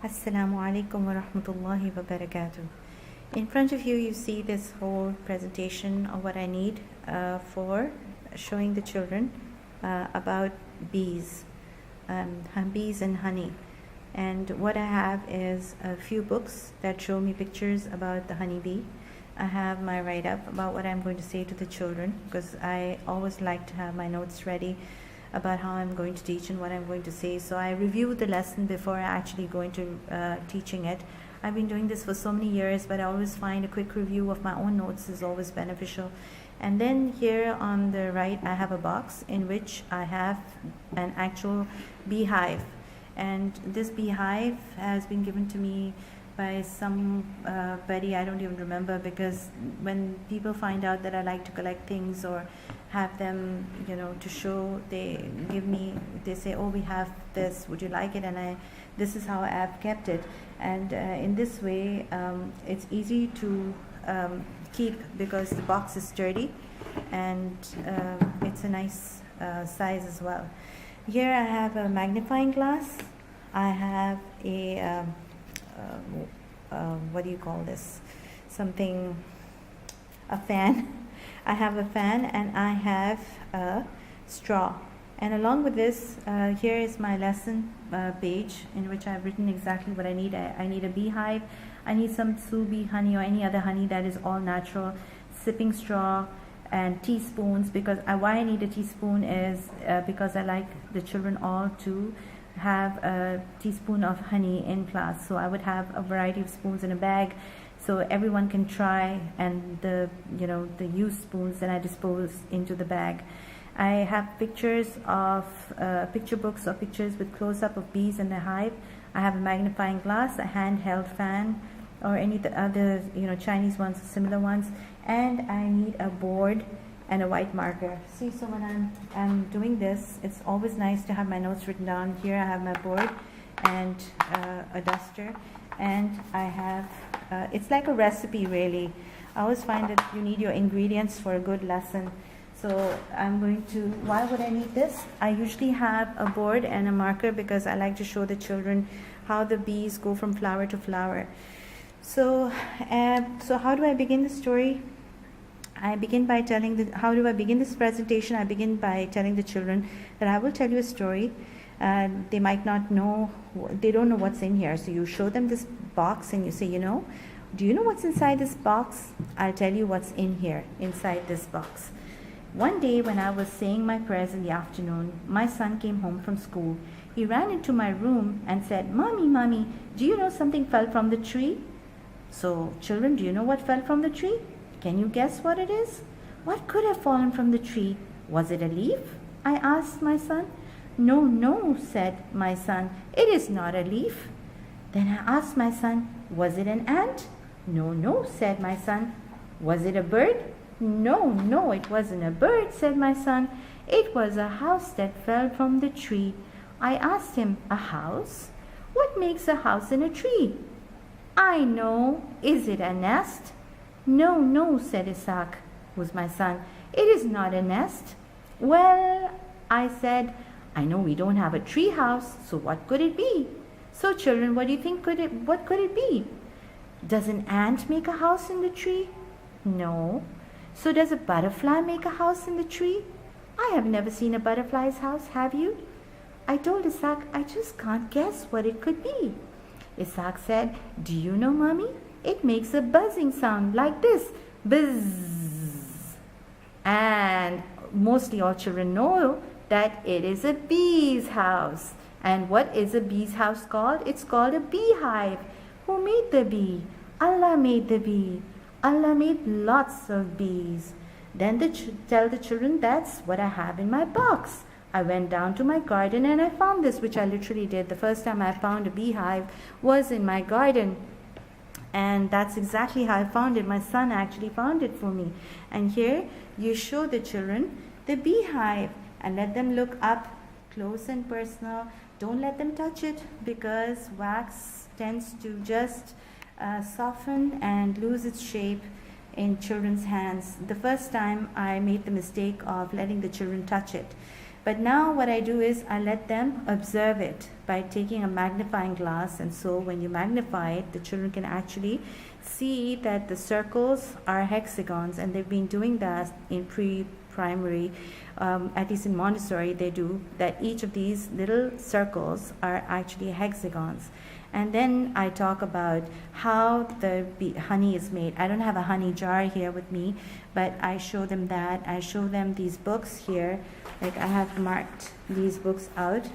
Assalamu alaikum wa rahmatullahi wa barakatuh. In front of you, you see this whole presentation of what I need for showing the children about bees, bees and honey. And what I have is a few books that show me pictures about the honeybee. I have my write-up about what I'm going to say to the children, because I always like to have my notes ready about how I'm going to teach and what I'm going to say. So I review the lesson before I actually go into teaching it. I've been doing this for so many years, but I always find a quick review of my own notes is always beneficial. And then here on the right, I have a box in which I have an actual beehive. And this beehive has been given to me by somebody, I don't even remember, because when people find out that I like to collect things or have them, to show, they say, oh, we have this, would you like it? And this is how I've kept it. And in this way, it's easy to keep because the box is sturdy and it's a nice size as well. Here I have a magnifying glass. I have a what do you call this? A fan. I have a fan and I have a straw. And along with this, here is my lesson page in which I've written exactly what I need. I need a beehive. I need some bee honey or any other honey that is all natural, sipping straw, and teaspoons. Because why I need a teaspoon is because I like the children all to have a teaspoon of honey in class. So I would have a variety of spoons in a bag so everyone can try, and the used spoons that I dispose into the bag. I have pictures of picture books or pictures with close-up of bees in the hive. I have a magnifying glass, a handheld fan, or any other Chinese ones, similar ones, and I need a board and a white marker. See, so when I'm doing this, it's always nice to have my notes written down. Here I have my board and a duster, and I have, it's like a recipe really. I always find that you need your ingredients for a good lesson. So I'm going to, why would I need this? I usually have a board and a marker because I like to show the children how the bees go from flower to flower. So how do I begin the story? I begin by how do I begin this presentation? I begin by telling the children that I will tell you a story. They might not know, they don't know what's in here. So you show them this box and you say, do you know what's inside this box? I'll tell you what's in here, inside this box. One day when I was saying my prayers in the afternoon, my son came home from school. He ran into my room and said, Mommy, do you know something fell from the tree? So, children, do you know what fell from the tree? Can you guess what it is? What could have fallen from the tree? Was it a leaf? I asked my son. No, said my son. It is not a leaf. Then I asked my son, was it an ant? No, said my son. Was it a bird? No, it wasn't a bird, said my son. It was a house that fell from the tree. I asked him, a house? What makes a house in a tree? I know. Is it a nest? No, said Isaac, who's my son. It is not a nest. Well, I said, I know we don't have a tree house, so what could it be? So children, what do you think what could it be? Does an ant make a house in the tree? No. So does a butterfly make a house in the tree? I have never seen a butterfly's house, have you? I told Isaac, I just can't guess what it could be. Isaac said, do you know, Mommy? It makes a buzzing sound like this. Buzz. And mostly all children know that it is a bee's house. And what is a bee's house called? It's called a beehive. Who made the bee? Allah made the bee. Allah made lots of bees. Then tell the children, that's what I have in my box. I went down to my garden and I found this, which I literally did. The first time I found a beehive was in my garden. And that's exactly how I found it. My son actually found it for me. And here you show the children the beehive and let them look up close and personal. Don't let them touch it because wax tends to just soften and lose its shape in children's hands. The first time I made the mistake of letting the children touch it. But now what I do is I let them observe it by taking a magnifying glass, and so when you magnify it, the children can actually see that the circles are hexagons, and they've been doing that in pre-primary, at least in Montessori they do, that each of these little circles are actually hexagons. And then I talk about how the honey is made. I don't have a honey jar here with me, but I show them that. I show them these books here. Like I have marked these books out.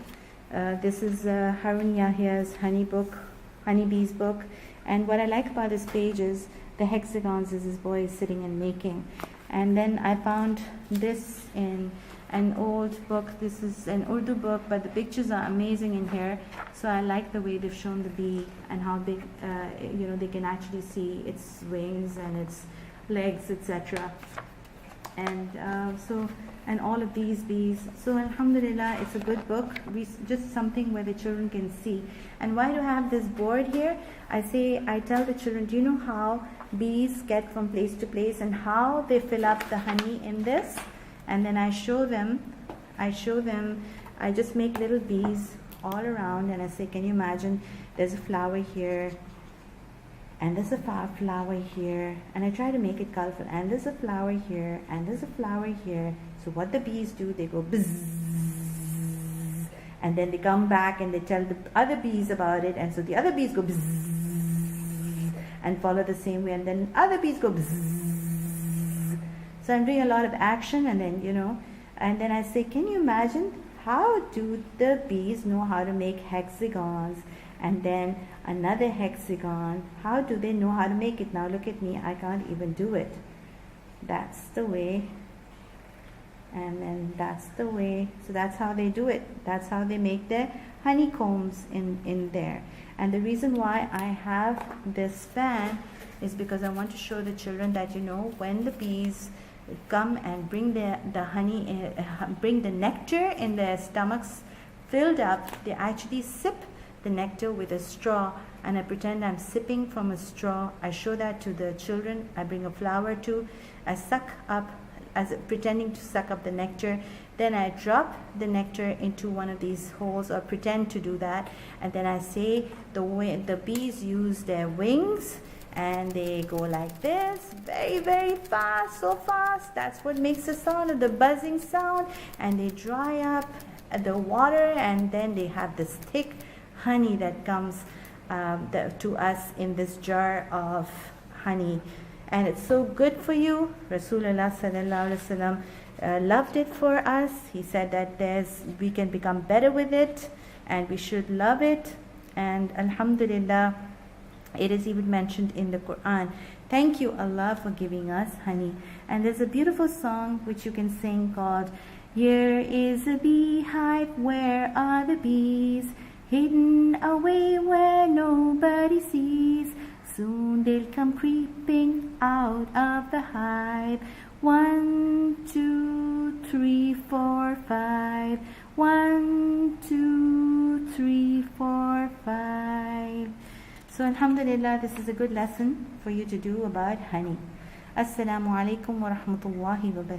This is Harun Yahya's honeybee's book. And what I like about this page is the hexagons is this boy is sitting and making. And then I found this in an old book. This is an Urdu book, but the pictures are amazing in here. So I like the way they've shown the bee and how big, they can actually see its wings and its legs, etc. And and all of these bees. So alhamdulillah, it's a good book. Just something where the children can see. And why do I have this board here? I tell the children, do you know how bees get from place to place and how they fill up the honey in this? And then I show them, I just make little bees all around, and I say, can you imagine there's a flower here, and there's a flower here, and I try to make it colorful, and there's a flower here, and there's a flower here. So what the bees do, they go bzzz, and then they come back and they tell the other bees about it, and so the other bees go bzzz, and follow the same way, and then other bees go bzzz. So I'm doing a lot of action, and then, and then I say, can you imagine how do the bees know how to make hexagons? And then another hexagon, how do they know how to make it? Now look at me, I can't even do it. That's the way, and then that's the way. So that's how they do it. That's how they make their honeycombs in there. And the reason why I have this fan is because I want to show the children that, when the bees come and bring the honey, bring the nectar in their stomachs filled up, they actually sip the nectar with a straw, and I pretend I'm sipping from a straw. I show that to the children. I bring a flower too. I suck up, pretending to suck up the nectar. Then I drop the nectar into one of these holes, or pretend to do that, and then I say the bees use their wings, and they go like this, very, very fast, so fast. That's what makes the sound of the buzzing sound. And they dry up the water, and then they have this thick honey that comes to us in this jar of honey. And it's so good for you. Rasulullah sallallahu alaihi wasallam loved it for us. He said that we can become better with it, and we should love it. And alhamdulillah, it is even mentioned in the Quran. Thank you, Allah, for giving us honey. And there's a beautiful song which you can sing called, here is a beehive, where are the bees? Hidden away where nobody sees. Soon they'll come creeping out of the hive. 1, 2, 3, 4, 5. 1, 2, 3, 4, 5. So alhamdulillah, this is a good lesson for you to do about honey. Assalamu alaikum wa rahmatullahi wa barakatuh.